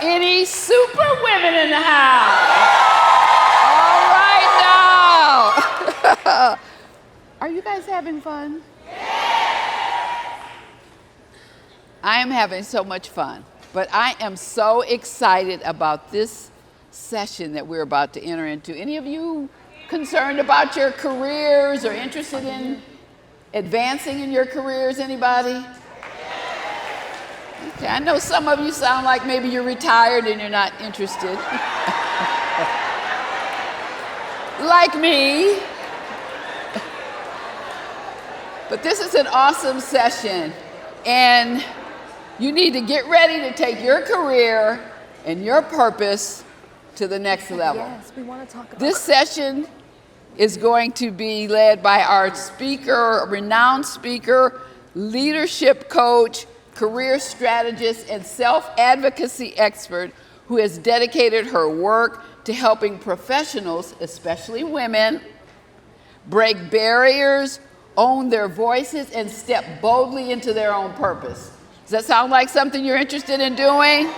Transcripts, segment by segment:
Any super women in the house? All right now. Are you guys having fun? I am having so much fun, but I am so excited about this session that we're about to enter into. Any of you concerned about your careers or interested in advancing in your careers? Anybody? Okay, I know some of you sound like maybe you're retired and you're not interested. Like me. But this is an awesome session, and you need to get ready to take your career and your purpose to the next level. Yes, we want to talk about this session is going to be led by our speaker, renowned speaker, leadership coach, career strategist, and self-advocacy expert who has dedicated her work to helping professionals, especially women, break barriers, own their voices, and step boldly into their own purpose. Does that sound like something you're interested in doing?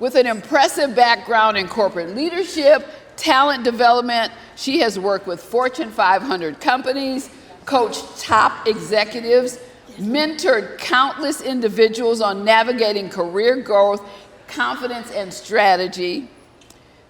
With an impressive background in corporate leadership, talent development, she has worked with Fortune 500 companies, coached top executives, mentored countless individuals on navigating career growth, confidence, and strategy.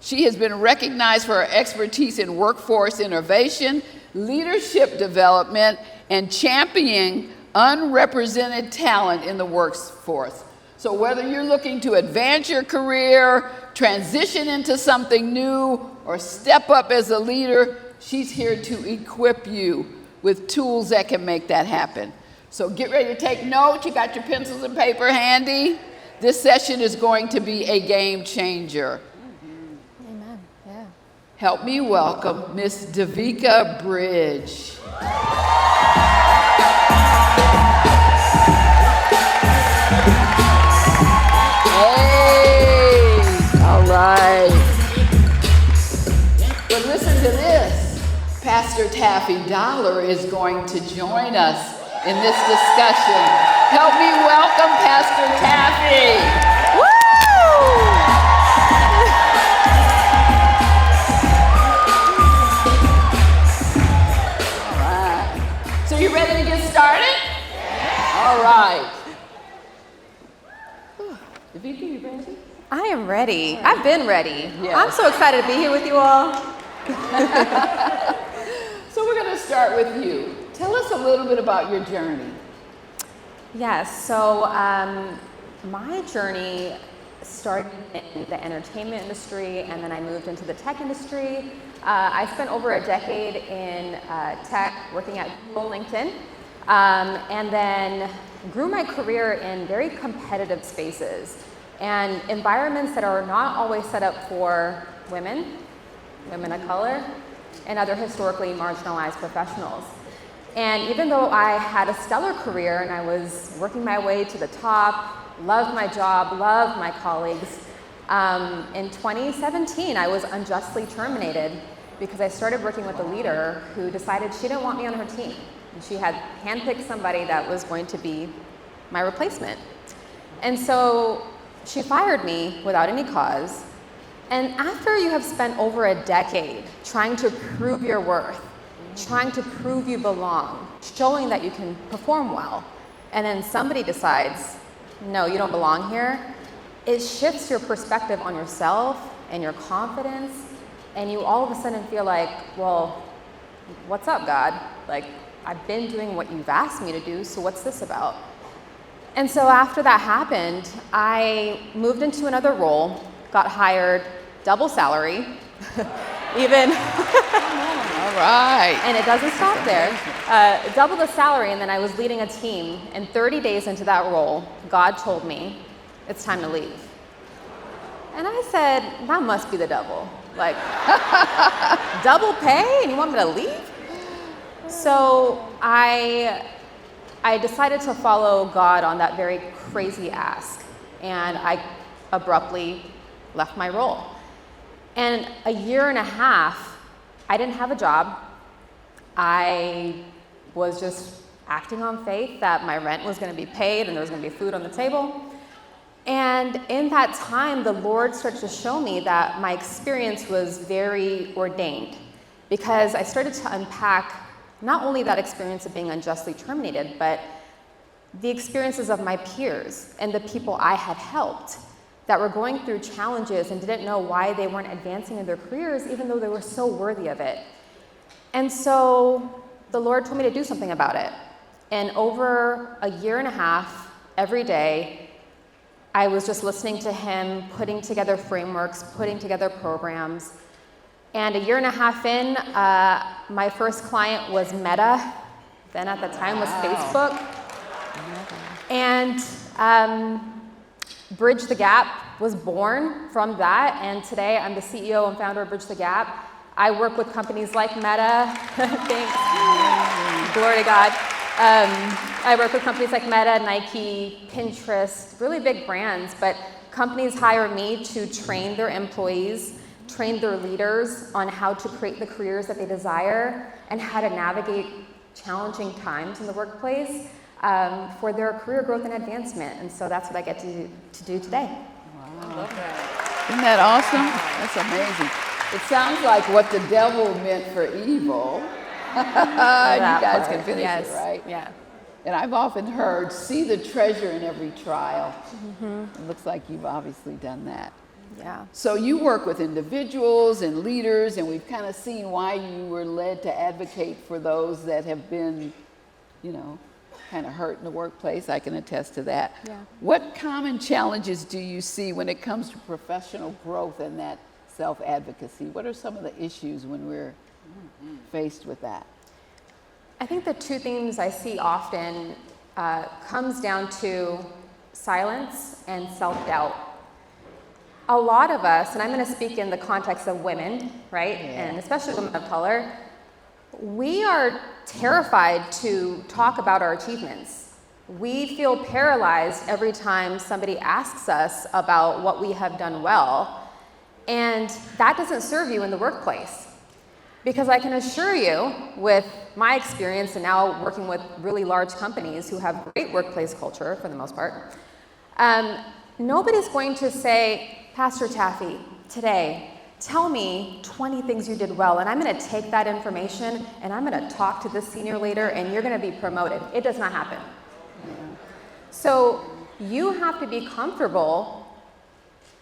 She has been recognized for her expertise in workforce innovation, leadership development, and championing unrepresented talent in the workforce. So whether you're looking to advance your career, transition into something new, or step up as a leader, she's here to equip you with tools that can make that happen. So get ready to take notes. You got your pencils and paper handy. This session is going to be a game changer. Amen. Yeah. Help me welcome Miss Devika Brij. Hey, all right. But listen to this. Pastor Taffi is going to join us in this discussion. Help me welcome Pastor Taffi. Woo! All right. So you ready to get started? All right. Devika, you ready? I am ready. I've been ready. Yes. I'm so excited to be here with you all. So we're going to start with you. Tell us a little bit about your journey. Yes, so my journey started in the entertainment industry, and then I moved into the tech industry. I spent over a decade in tech, working at Google, LinkedIn, and then grew my career in very competitive spaces and environments that are not always set up for women of color, and other historically marginalized professionals. And even though I had a stellar career and I was working my way to the top, loved my job, loved my colleagues, in 2017 I was unjustly terminated because I started working with a leader who decided she didn't want me on her team. And she had handpicked somebody that was going to be my replacement. And so she fired me without any cause. And after you have spent over a decade trying to prove your worth, trying to prove you belong, showing that you can perform well, and then somebody decides, no, you don't belong here, it shifts your perspective on yourself and your confidence, and you all of a sudden feel like, well, what's up, God? Like, I've been doing what you've asked me to do, so what's this about? And so after that happened, I moved into another role, got hired, double salary, even. All right. And it doesn't stop there. Double the salary, and then I was leading a team. And 30 days into that role, God told me, it's time to leave. And I said, that must be the devil. Like, double pay, and you want me to leave? So I decided to follow God on that very crazy ask, and I abruptly left my role. And a year and a half, I didn't have a job. I was just acting on faith that my rent was going to be paid and there was going to be food on the table. And in that time, the Lord started to show me that my experience was very ordained, because I started to unpack not only that experience of being unjustly terminated, but the experiences of my peers and the people I had helped that were going through challenges and didn't know why they weren't advancing in their careers, even though they were so worthy of it. And so the Lord told me to do something about it. And over a year and a half, every day, I was just listening to him, putting together frameworks, putting together programs. And a year and a half in, my first client was Meta, then at the time was Facebook. And Bridge the Gap was born from that, and today I'm the CEO and founder of Bridge the Gap. I work with companies like Meta, thanks, glory to God. I work with companies like Meta, Nike, Pinterest, really big brands, but companies hire me to train their employees, train their leaders on how to create the careers that they desire and how to navigate challenging times in the workplace for their career growth and advancement. And so that's what I get to do today. Wow. I love that. Isn't that awesome? That's amazing. It sounds like what the devil meant for evil. You guys can finish it, right? Yeah. And I've often heard, see the treasure in every trial. It looks like you've obviously done that. Yeah. So you work with individuals and leaders, and we've kind of seen why you were led to advocate for those that have been, kind of hurt in the workplace. I can attest to that. Yeah. What common challenges do you see when it comes to professional growth and that self-advocacy? What are some of the issues when we're faced with that? I think the two themes I see often comes down to silence and self-doubt. A lot of us, and I'm going to speak in the context of women, right, and especially women of color, we are terrified to talk about our achievements. We feel paralyzed every time somebody asks us about what we have done well, and that doesn't serve you in the workplace. Because I can assure you, with my experience and now working with really large companies who have great workplace culture for the most part, nobody's going to say, Pastor Taffi, today, tell me 20 things you did well, and I'm going to take that information and I'm going to talk to this senior leader and you're going to be promoted. It does not happen. So you have to be comfortable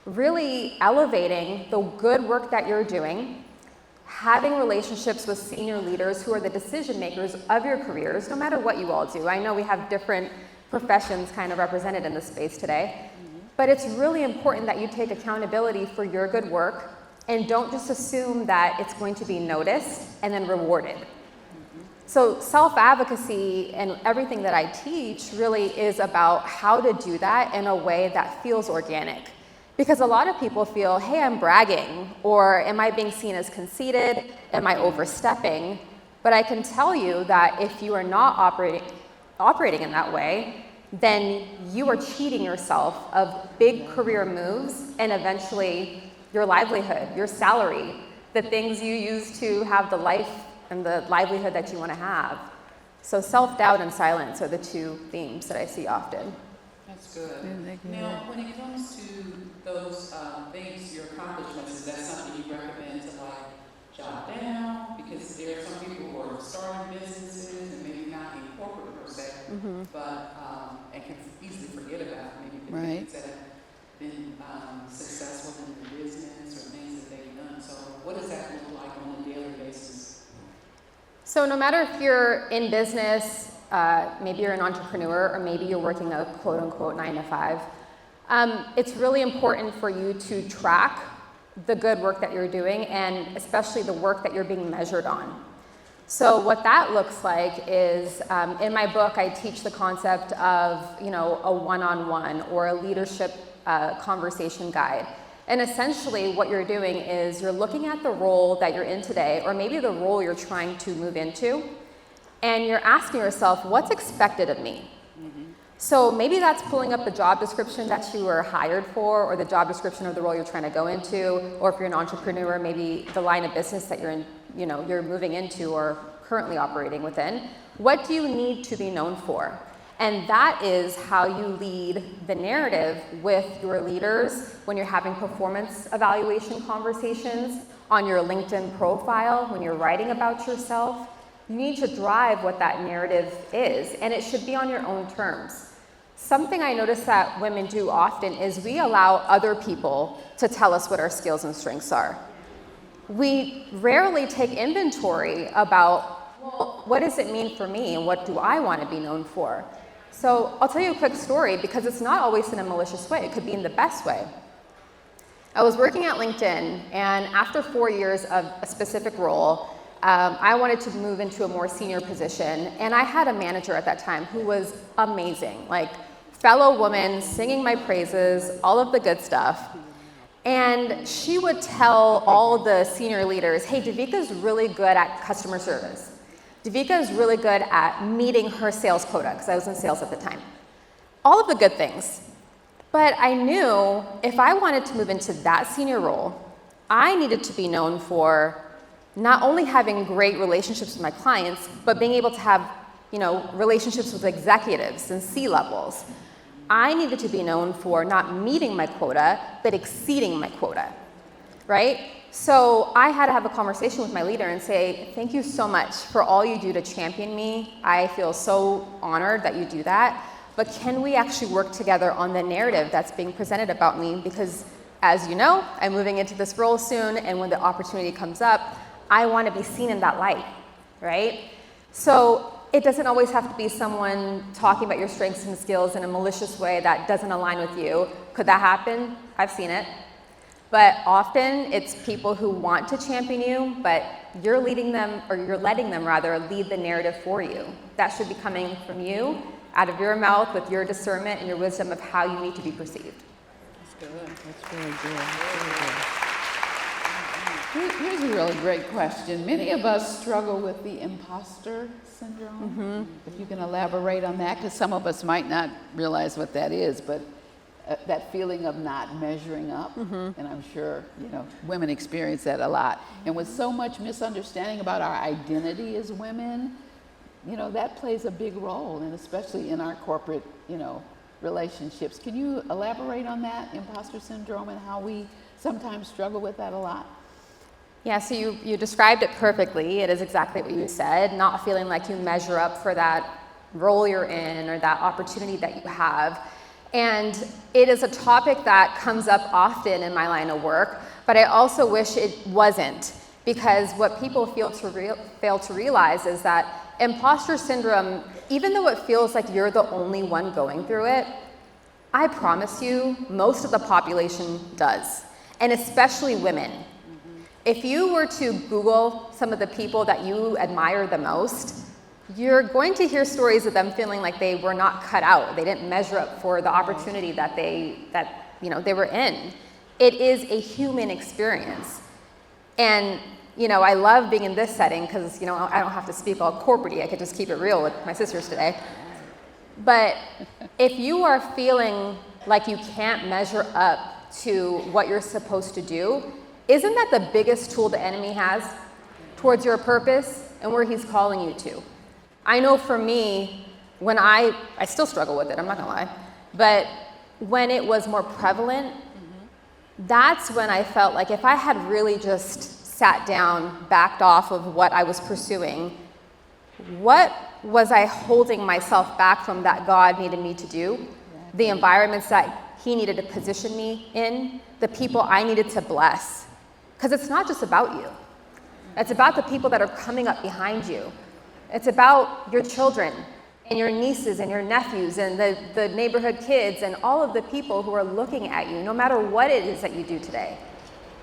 really elevating the good work that you're doing, having relationships with senior leaders who are the decision makers of your careers, no matter what you all do. I know we have different professions kind of represented in this space today, but it's really important that you take accountability for your good work and don't just assume that it's going to be noticed and then rewarded. So self-advocacy and everything that I teach really is about how to do that in a way that feels organic. Because a lot of people feel, hey, I'm bragging, or am I being seen as conceited? Am I overstepping? But I can tell you that if you are not operating in that way, then you are cheating yourself of big career moves and eventually your livelihood, your salary, the things you use to have the life and the livelihood that you want to have. So self-doubt and silence are the two themes that I see often. That's good. Now, when it comes to those things, your accomplishments, is that something you recommend to jot down? Because there are some people who are starting businesses and maybe not in corporate per se, but and can easily forget about maybe the things that have been successful in their business or things that they've done. So what does that look like on a daily basis? So no matter if you're in business, maybe you're an entrepreneur, or maybe you're working a quote-unquote 9 to 5, it's really important for you to track the good work that you're doing, and especially the work that you're being measured on. So what that looks like is, in my book, I teach the concept of, a one-on-one or a leadership conversation guide. And essentially what you're doing is you're looking at the role that you're in today, or maybe the role you're trying to move into, and you're asking yourself, what's expected of me? So maybe that's pulling up the job description that you were hired for, or the job description of the role you're trying to go into, or if you're an entrepreneur, maybe the line of business that you're in, you're moving into or currently operating within. What do you need to be known for? And that is how you lead the narrative with your leaders when you're having performance evaluation conversations, on your LinkedIn profile, when you're writing about yourself. You need to drive what that narrative is, and it should be on your own terms. Something I notice that women do often is we allow other people to tell us what our skills and strengths are. We rarely take inventory about, well, what does it mean for me and what do I want to be known for? So I'll tell you a quick story because it's not always in a malicious way. It could be in the best way. I was working at LinkedIn, and after 4 years of a specific role, I wanted to move into a more senior position, and I had a manager at that time who was amazing, like fellow woman, singing my praises, all of the good stuff. And she would tell all the senior leaders, hey, Devika's really good at customer service. Devika is really good at meeting her sales quota, because I was in sales at the time. All of the good things. But I knew if I wanted to move into that senior role, I needed to be known for not only having great relationships with my clients, but being able to have, relationships with executives and C-levels. I needed to be known for not meeting my quota, but exceeding my quota, right? So I had to have a conversation with my leader and say, thank you so much for all you do to champion me. I feel so honored that you do that. But can we actually work together on the narrative that's being presented about me? Because as you know, I'm moving into this role soon, and when the opportunity comes up, I want to be seen in that light, right? So it doesn't always have to be someone talking about your strengths and skills in a malicious way that doesn't align with you. Could that happen? I've seen it. But often it's people who want to champion you, but you're letting them lead the narrative for you. That should be coming from you, out of your mouth, with your discernment and your wisdom of how you need to be perceived. That's good. That's really good. Here's a really great question. Many of us struggle with the imposter syndrome. If you can elaborate on that, because some of us might not realize what that is, but that feeling of not measuring up, and I'm sure women experience that a lot. And with so much misunderstanding about our identity as women, that plays a big role, and especially in our corporate, relationships. Can you elaborate on that imposter syndrome and how we sometimes struggle with that a lot? Yeah, so you described it perfectly. It is exactly what you said, not feeling like you measure up for that role you're in or that opportunity that you have. And it is a topic that comes up often in my line of work, but I also wish it wasn't, because what people fail to realize is that imposter syndrome, even though it feels like you're the only one going through it, I promise you, most of the population does, and especially women. If you were to Google some of the people that you admire the most, you're going to hear stories of them feeling like they were not cut out. They didn't measure up for the opportunity that they were in. It is a human experience. And I love being in this setting because I don't have to speak all corporate-y. I could just keep it real with my sisters today. But if you are feeling like you can't measure up to what you're supposed to do, isn't that the biggest tool the enemy has towards your purpose and where he's calling you to? I know for me, when I still struggle with it, I'm not gonna lie, but when it was more prevalent, that's when I felt like if I had really just sat down, backed off of what I was pursuing, what was I holding myself back from that God needed me to do? The environments that he needed to position me in, the people I needed to bless. Because it's not just about you. It's about the people that are coming up behind you. It's about your children and your nieces and your nephews and the neighborhood kids and all of the people who are looking at you, no matter what it is that you do today.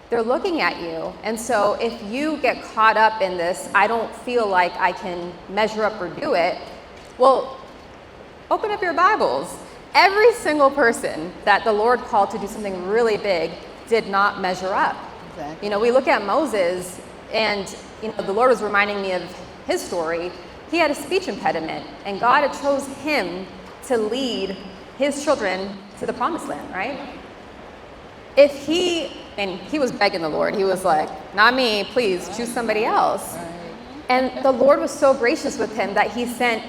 They're looking at you. And so if you get caught up in this, I don't feel like I can measure up or do it, well, open up your Bibles. Every single person that the Lord called to do something really big did not measure up. Exactly. We look at Moses, and the Lord was reminding me of his story. He had a speech impediment, and God had chose him to lead his children to the promised land, right? And he was begging the Lord. He was like, not me, please, choose somebody else. Right. And the Lord was so gracious with him that he sent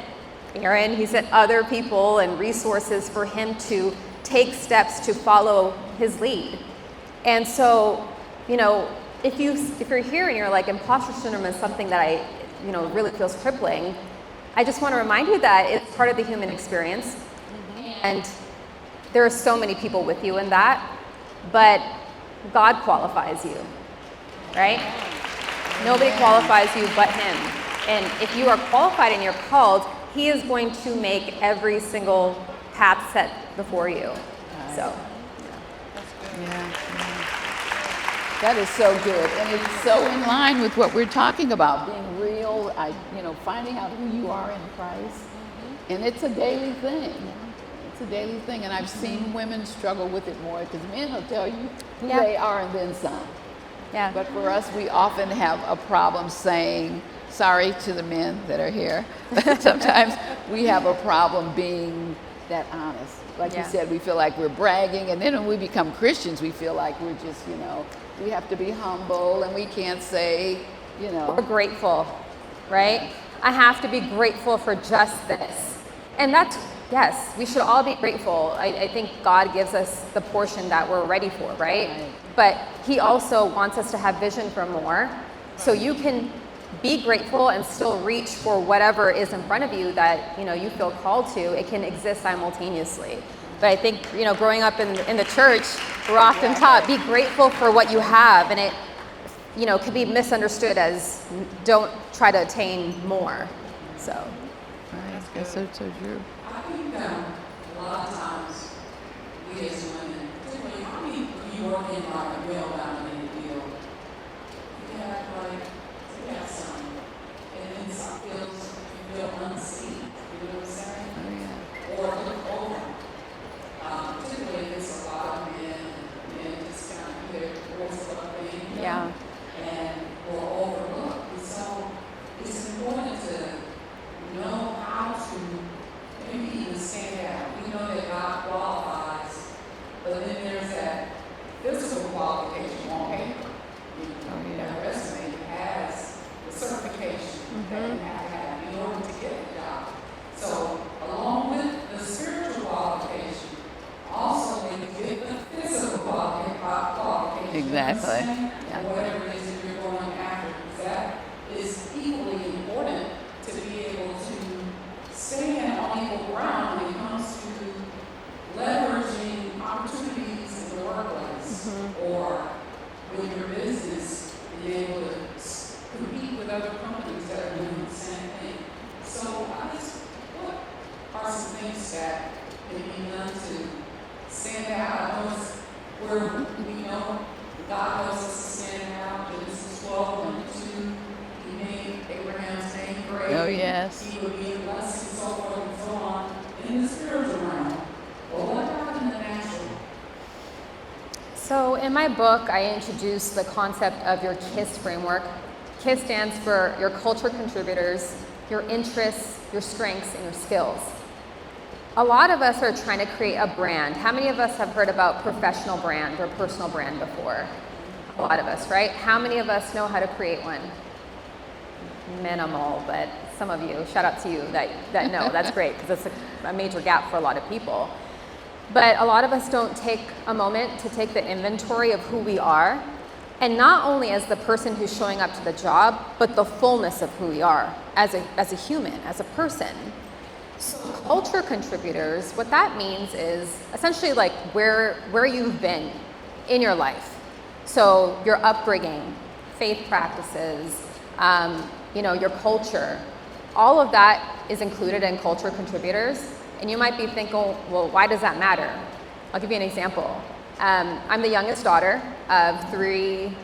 Aaron, he sent other people and resources for him to take steps to follow his lead. And so, if you're here and you're like, imposter syndrome is something that really feels crippling, I just want to remind you that it's part of the human experience. And there are so many people with you in that, but God qualifies you, right? Nobody qualifies you but him. And if you are qualified and you're called, he is going to make every single path set before you. So, Yeah. That is so good, and it's so in line with what we're talking about, being real, finding out who you are in Christ, and it's a daily thing. It's a daily thing, and I've seen women struggle with it more because men will tell you who they are and then some. Yeah. But for us, we often have a problem saying, sorry to the men that are here, sometimes we have a problem being that honest. Like you said, we feel like we're bragging, and then when we become Christians, we feel like we're just, we have to be humble, and we can't say, We're grateful, right? I have to be grateful for just this. And yes, we should all be grateful. I think God gives us the portion that we're ready for, right? But he also wants us to have vision for more. So you can be grateful and still reach for whatever is in front of you that, you feel called to. It can exist simultaneously. But I think, growing up in the church, we're often taught, be grateful for what you have. And it, could be misunderstood as don't try to attain more. So. Right, that's so true. I think a lot of times we as women, particularly, you work in like a male-dominated field, you have some, and then some fields you feel unseen. You know what I'm saying? Oh, Or look over. Particularly if it's a lot of men just kind of do their voice up thing. Yeah. And or overlooked. And so it's important to know how to maybe even stand out. We know that God qualifies, but then there's that physical qualification on paper. That resume has the certification that you have to have in order to get the job. So along with the spiritual qualification, also when you get the physical qualification. Exactly. Or whatever it is that you're going after, because that is equally important to be able to stand on equal ground when it comes to leveraging opportunities in the workplace or with your business, being able to compete with other companies that are doing the same thing. So what are some things that can be done to stand out? I know it's where we know God knows us to stand out. Genesis 12:1-2, he made Abraham's name great. Oh, yes. He would be a blessing, so forth and so on. In the spiritual realm, well, what about in the natural? So in my book, I introduced the concept of your KISS framework. KISS stands for your culture contributors, your interests, your strengths, and your skills. A lot of us are trying to create a brand. How many of us have heard about professional brand or personal brand before? A lot of us, right? How many of us know how to create one? Minimal, but some of you, shout out to you that know. That's great, because it's a major gap for a lot of people. But a lot of us don't take a moment to take the inventory of who we are, and not only as the person who's showing up to the job, but the fullness of who we are as a human, as a person. So culture contributors, what that means is essentially like where you've been in your life. So your upbringing, faith practices, your culture, all of that is included in culture contributors. And you might be thinking, well, why does that matter? I'll give you an example. I'm the youngest daughter of 3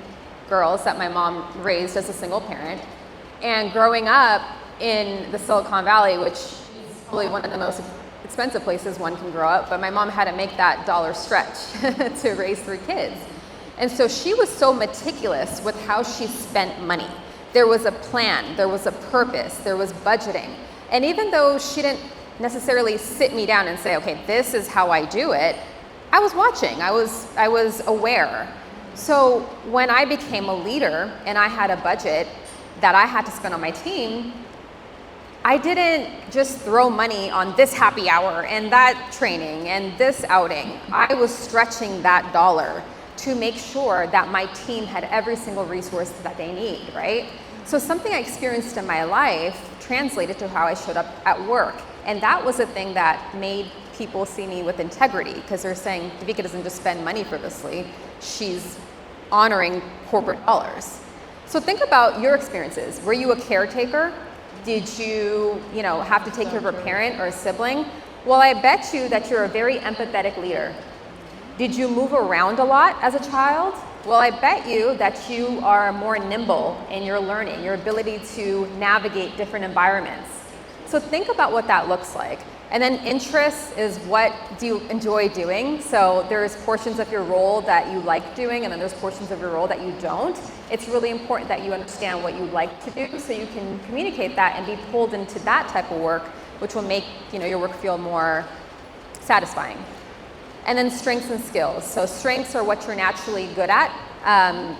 girls that my mom raised as a single parent. And growing up in the Silicon Valley, which is probably one of the most expensive places one can grow up, but my mom had to make that dollar stretch to raise 3 kids. And so she was so meticulous with how she spent money. There was a plan, there was a purpose, there was budgeting. And even though she didn't necessarily sit me down and say, okay, this is how I do it, I was watching, I was aware. So when I became a leader and I had a budget that I had to spend on my team, I didn't just throw money on this happy hour and that training and this outing. I was stretching that dollar to make sure that my team had every single resource that they need, right? So something I experienced in my life translated to how I showed up at work. And that was a thing that made people see me with integrity, because they're saying, Devika doesn't just spend money frivolously, she's honoring corporate dollars. So think about your experiences. Were you a caretaker? Did you, have to take care of a parent or a sibling? Well, I bet you that you're a very empathetic leader. Did you move around a lot as a child? Well, I bet you that you are more nimble in your learning, your ability to navigate different environments. So think about what that looks like. And then interests is, what do you enjoy doing? So there's portions of your role that you like doing, and then there's portions of your role that you don't. It's really important that you understand what you like to do so you can communicate that and be pulled into that type of work, which will make your work feel more satisfying. And then strengths and skills. So strengths are what you're naturally good at.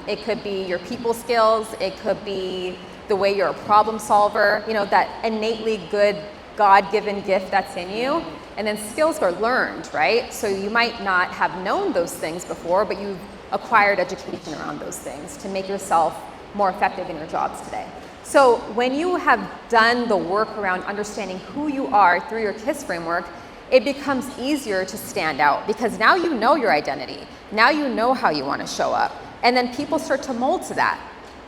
It could be your people skills. It could be the way you're a problem solver, that innately good God-given gift that's in you. And then skills are learned, right? So you might not have known those things before, but you've acquired education around those things to make yourself more effective in your jobs today. So when you have done the work around understanding who you are through your KISS framework, it becomes easier to stand out, because now you know your identity. Now you know how you want to show up. And then people start to mold to that,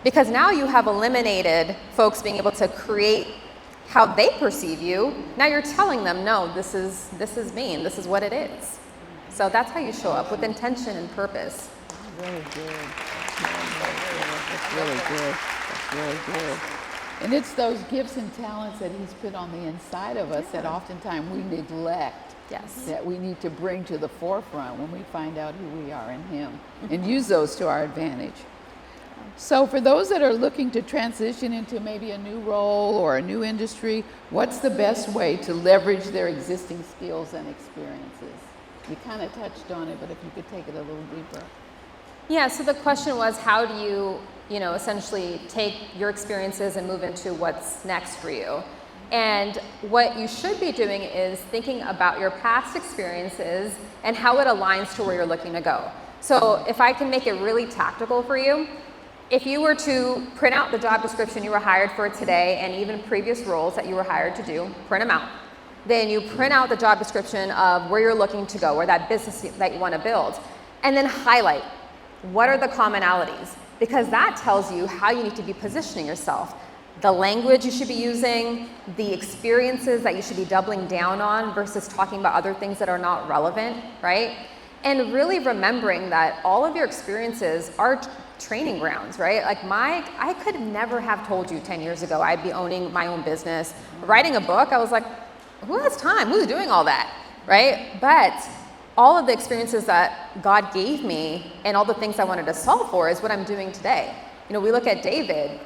because now you have eliminated folks being able to create how they perceive you. Now you're telling them, no, this is me, and this is what it is. So that's how you show up, with intention and purpose. Really good. That's really good. That's really good. And it's those gifts and talents that he's put on the inside of us that oftentimes we neglect. Yes. That we need to bring to the forefront when we find out who we are in him, and use those to our advantage. So for those that are looking to transition into maybe a new role or a new industry, what's the best way to leverage their existing skills and experiences? You kind of touched on it, but if you could take it a little deeper. Yeah, so the question was, how do you, essentially take your experiences and move into what's next for you? And what you should be doing is thinking about your past experiences and how it aligns to where you're looking to go. So if I can make it really tactical for you, if you were to print out the job description you were hired for today, and even previous roles that you were hired to do, print them out. Then you print out the job description of where you're looking to go, or that business that you want to build, and then highlight what are the commonalities, because that tells you how you need to be positioning yourself. The language you should be using, the experiences that you should be doubling down on versus talking about other things that are not relevant, right? And really remembering that all of your experiences are training grounds, right? Like I could never have told you 10 years ago I'd be owning my own business. Writing a book, I was like, who has time? Who's doing all that, right? But all of the experiences that God gave me and all the things I wanted to solve for is what I'm doing today. We look at David,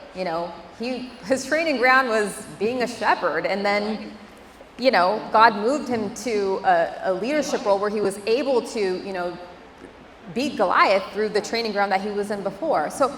his training ground was being a shepherd, and then, God moved him to a leadership role where he was able to, beat Goliath through the training ground that he was in before. So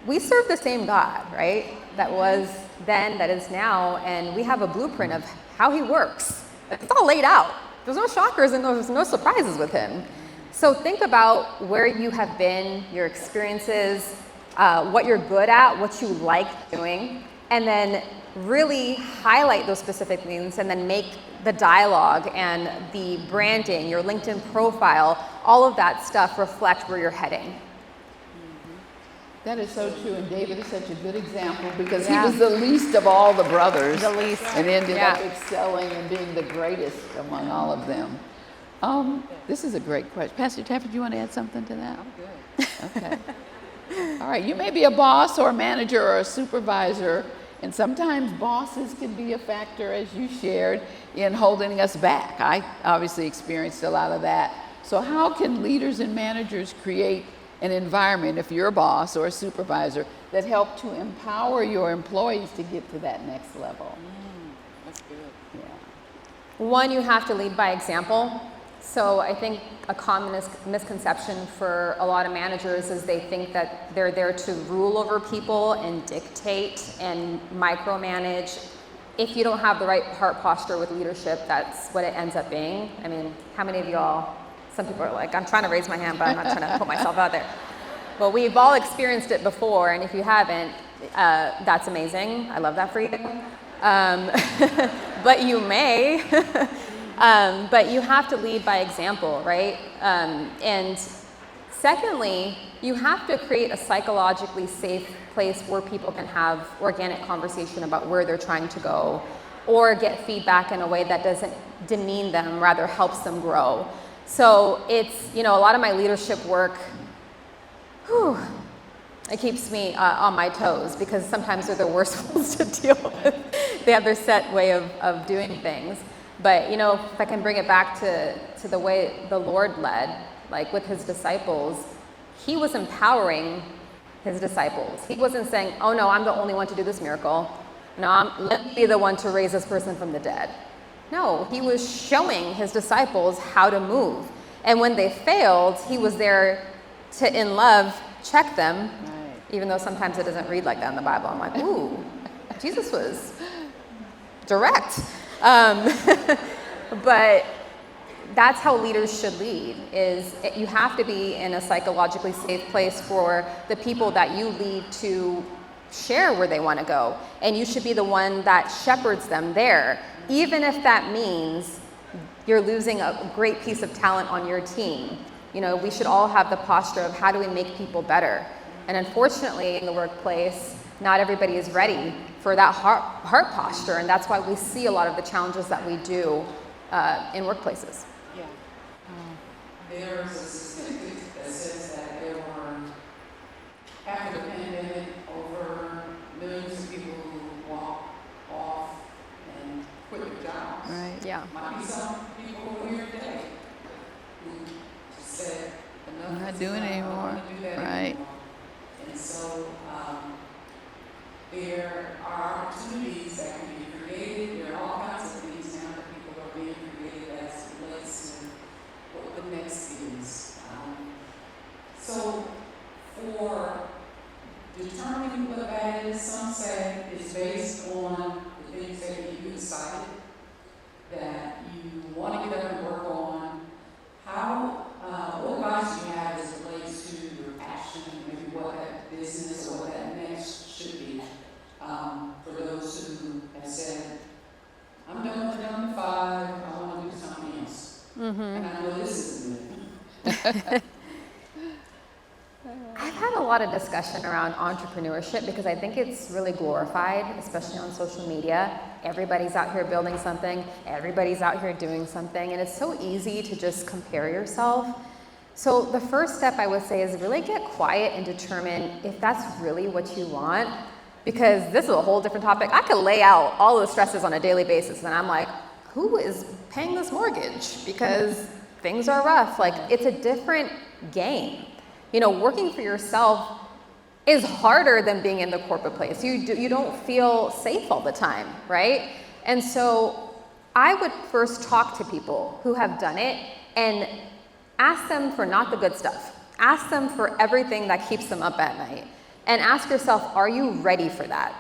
we serve the same God, right? That was then, that is now, and we have a blueprint of how he works. It's all laid out. There's no shockers and there's no surprises with him. So think about where you have been, your experiences, what you're good at, what you like doing, and then really highlight those specific things, and then make the dialogue and the branding, your LinkedIn profile, all of that stuff reflect where you're heading. That is so true, and David is such a good example, because he was the least of all the brothers. The least. And ended up excelling and being the greatest among all of them. This is a great question. Pastor Taffi, do you want to add something to that? I'm good. Okay. All right, you may be a boss or a manager or a supervisor, and sometimes bosses can be a factor, as you shared, in holding us back. I obviously experienced a lot of that. So how can leaders and managers create an environment, if you're a boss or a supervisor, that help to empower your employees to get to that next level? That's good. Yeah. One, you have to lead by example. So I think a common misconception for a lot of managers is they think that they're there to rule over people and dictate and micromanage. if you don't have the right heart posture with leadership, that's what it ends up being. I mean, how many of y'all, some people are like, I'm trying to raise my hand, but I'm not trying to put myself out there. Well, we've all experienced it before, and if you haven't, that's amazing. I love that for you. But you may. But you have to lead by example, right? And secondly, you have to create a psychologically safe place where people can have organic conversation about where they're trying to go, or get feedback in a way that doesn't demean them, rather helps them grow. So it's, a lot of my leadership work, it keeps me on my toes, because sometimes they're the worst ones to deal with. They have their set way of doing things. But, if I can bring it back to the way the Lord led, like with his disciples, he was empowering his disciples. He wasn't saying, oh no, I'm the only one to do this miracle. No, let me be the one to raise this person from the dead. No, he was showing his disciples how to move. And when they failed, he was there to, in love, check them, even though sometimes it doesn't read like that in the Bible. I'm like, ooh, Jesus was direct. But that's how leaders should lead, is you have to be in a psychologically safe place for the people that you lead to share where they want to go. And you should be the one that shepherds them there, even if that means you're losing a great piece of talent on your team. We should all have the posture of how do we make people better. And unfortunately, in the workplace, not everybody is ready for that heart posture, and that's why we see a lot of the challenges that we do in workplaces. Yeah. There's a statistic that says that there were, after the pandemic, over millions of people who walked off and quit their jobs. Right. Yeah. Might be some people who are here today who said, enough. I'm not is doing it enough. I don't anymore. wanna do that Right. anymore. And so there are opportunities that can be created. There are all kinds of things now that people are being created as it relates to what the next is. So for determining what that is, some say is based on the things that you decided that you want to get up and work on. What advice do you have as it relates to your passion, maybe what that business or what that next should be, for those who have said, I'm done with 9 to 5, I want to do something else. Mm-hmm. And I know this isn't it. I've had a lot of discussion around entrepreneurship because I think it's really glorified, especially on social media. Everybody's out here building something, everybody's out here doing something, and it's so easy to just compare yourself. So the first step I would say is really get quiet and determine if that's really what you want, because this is a whole different topic. I could lay out all the stresses on a daily basis, and I'm like, who is paying this mortgage? Because things are rough. Like, it's a different game. Working for yourself is harder than being in the corporate place. You don't feel safe all the time, right? And so I would first talk to people who have done it and ask them for not the good stuff. Ask them for everything that keeps them up at night. And ask yourself, are you ready for that?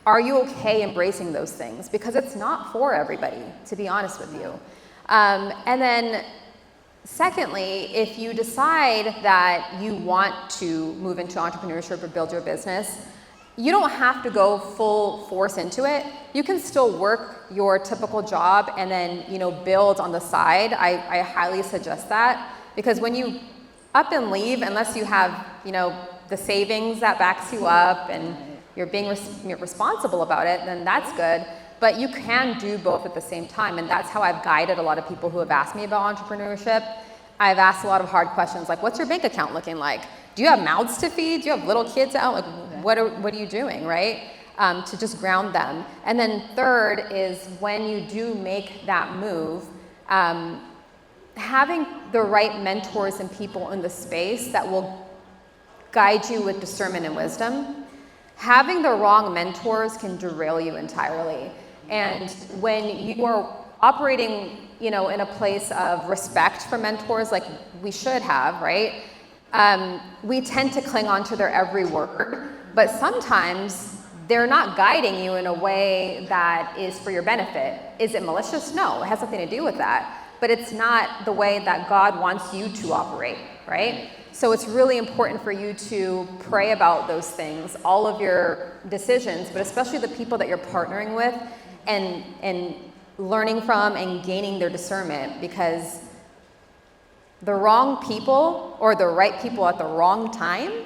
Are you okay embracing those things? Because it's not for everybody, to be honest with you. And then secondly, if you decide that you want to move into entrepreneurship or build your business, you don't have to go full force into it. You can still work your typical job and then, build on the side. I highly suggest that, because when you up and leave, unless you have, the savings that backs you up and you're being responsible about it, then that's good. But you can do both at the same time, and that's how I've guided a lot of people who have asked me about entrepreneurship. I've asked a lot of hard questions, like, what's your bank account looking like? Do you have mouths to feed? Do you have little kids out? Like, what are you doing, right? To just ground them. And then third is, when you do make that move, having the right mentors and people in the space that will guide you with discernment and wisdom. Having the wrong mentors can derail you entirely. And when you are operating, in a place of respect for mentors, like we should have, right? We tend to cling on to their every word, but sometimes they're not guiding you in a way that is for your benefit. Is it malicious? No, it has nothing to do with that. But it's not the way that God wants you to operate, right? So it's really important for you to pray about those things, all of your decisions, but especially the people that you're partnering with, and learning from and gaining their discernment, because the wrong people or the right people at the wrong time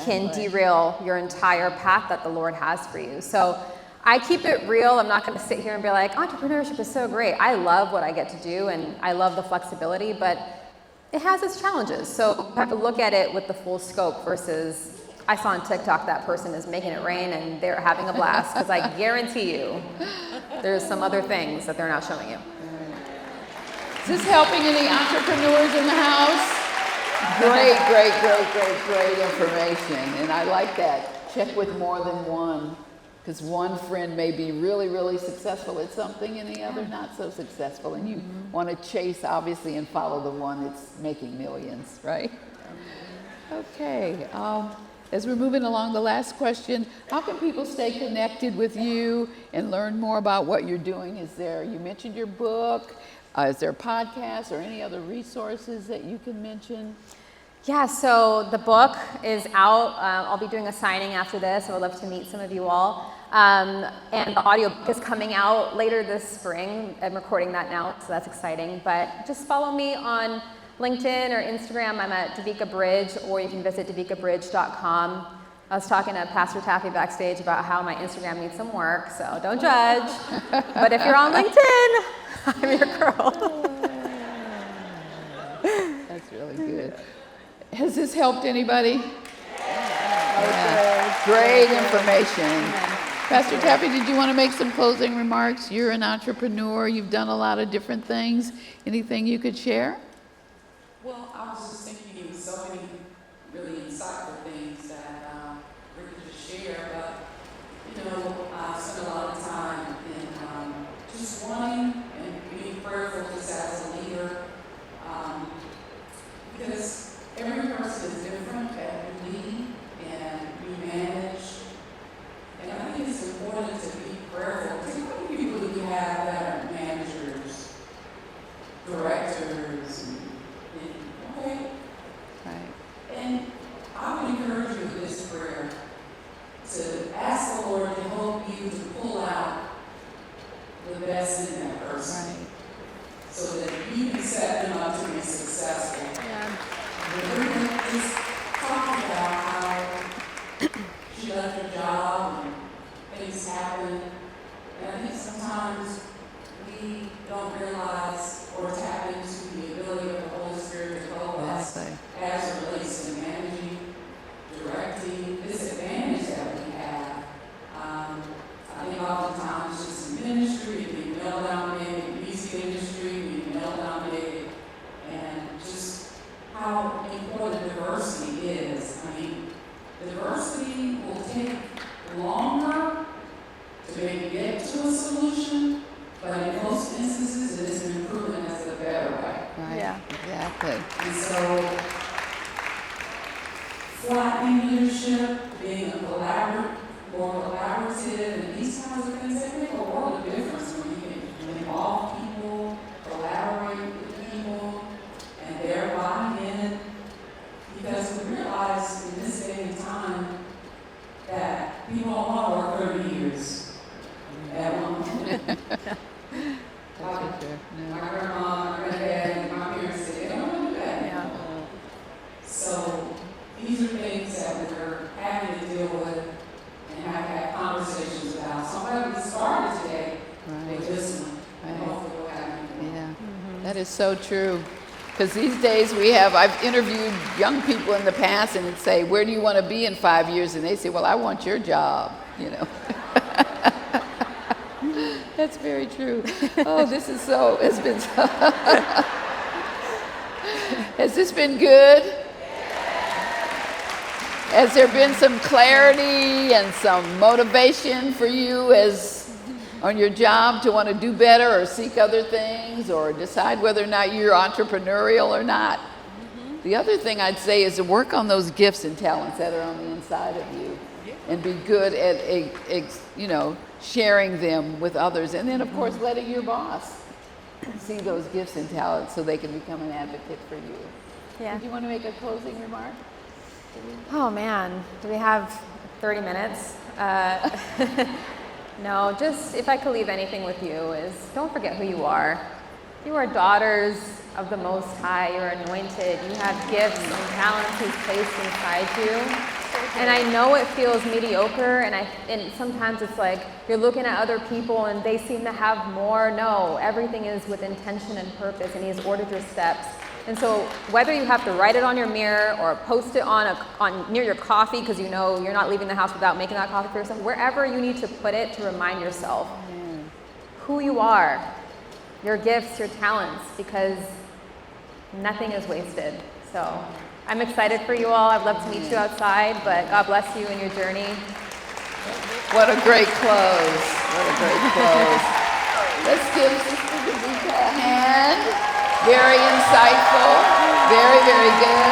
can derail your entire path that the Lord has for you. So I keep it real. I'm not going to sit here and be like, entrepreneurship is so great. I love what I get to do, and I love the flexibility, but it has its challenges. So you have to look at it with the full scope versus, I saw on TikTok that person is making it rain and they're having a blast, because I guarantee you there's some other things that they're not showing you. Is this helping any entrepreneurs in the house? Great information. And I like that. Check with more than one, because one friend may be really, really successful at something and the other not so successful. And you want to chase, obviously, and follow the one that's making millions, right? Okay. As we're moving along, the last question, how can people stay connected with you and learn more about what you're doing? You mentioned your book. Is there a podcast or any other resources that you can mention? Yeah, so the book is out. I'll be doing a signing after this. I would love to meet some of you all. And the audiobook is coming out later this spring. I'm recording that now, so that's exciting. But just follow me on LinkedIn or Instagram. I'm at Devika Brij, or you can visit devikabrij.com. I was talking to Pastor Taffi backstage about how my Instagram needs some work, so don't judge. But if you're on LinkedIn, I'm your girl. That's really good. Has this helped anybody? Yeah. Great information. Pastor Taffi, did you want to make some closing remarks? You're an entrepreneur. You've done a lot of different things. Anything you could share? Well, I was just thinking of so many really insightful things that we could just share, but, I spent a lot of time in just wanting and being prayerful just as a leader, because every person is different that you lead and you manage, and I think it's important to be prayerful, particularly people that we have that are managers, directors, okay. Right. And I would encourage you with this prayer to ask the Lord to help you to pull out the best in that person, right, so that you can set them up to be successful. Yeah. We're just talking about how she left her job and things happen, and I think sometimes we don't realize or tap into the ability of the Holy Spirit to help us as it relates to managing, directing, this advantage that we have. I think oftentimes just in ministry, being male-dominated, music industry, being male-dominated, and just how important diversity is. I mean, diversity will take longer to maybe get to a solution, but in most instances, it is an improvement as the better way. Right. Yeah. Exactly. And so, flattening leadership, being more collaborative, and these kinds of things, they make a world of difference when you can involve people, collaborate with people, and they're buying in. Because we realize in this day and time that people don't want to work 30 years at one point. My grandma, my granddad, and my parents said, they don't want to do that. Yeah. So these are things that we're having to deal with and have had conversations about. So I'm glad we started today with this one. And hopefully we'll have you. Yeah. Mm-hmm. That is so true. Because these days I've interviewed young people in the past and say, where do you want to be in 5 years? And they say, well, I want your job, That's very true. Oh, it's been so. Has this been good? Has there been some clarity and some motivation for you on your job to want to do better or seek other things or decide whether or not you're entrepreneurial or not? Mm-hmm. The other thing I'd say is to work on those gifts and talents that are on the inside of you. and be good at, sharing them with others. And then, of course, letting your boss see those gifts and talents so they can become an advocate for you. Yeah. Do you want to make a closing remark? Oh man, do we have 30 minutes? No, just if I could leave anything with you is don't forget who you are. You are daughters of the Most High. You're anointed. You have gifts and talents He's placed inside you. And I know it feels mediocre, and sometimes it's like you're looking at other people and they seem to have more. No, everything is with intention and purpose, and He has ordered your steps. And so whether you have to write it on your mirror or post it on near your coffee because you know you're not leaving the house without making that coffee for yourself, wherever you need to put it to remind yourself who you are, your gifts, your talents, because nothing is wasted. So I'm excited for you all. I'd love to meet you outside, but God bless you in your journey. What a great close. What a great close. Let's give Sister Devika a hand. Very insightful. Very, very good.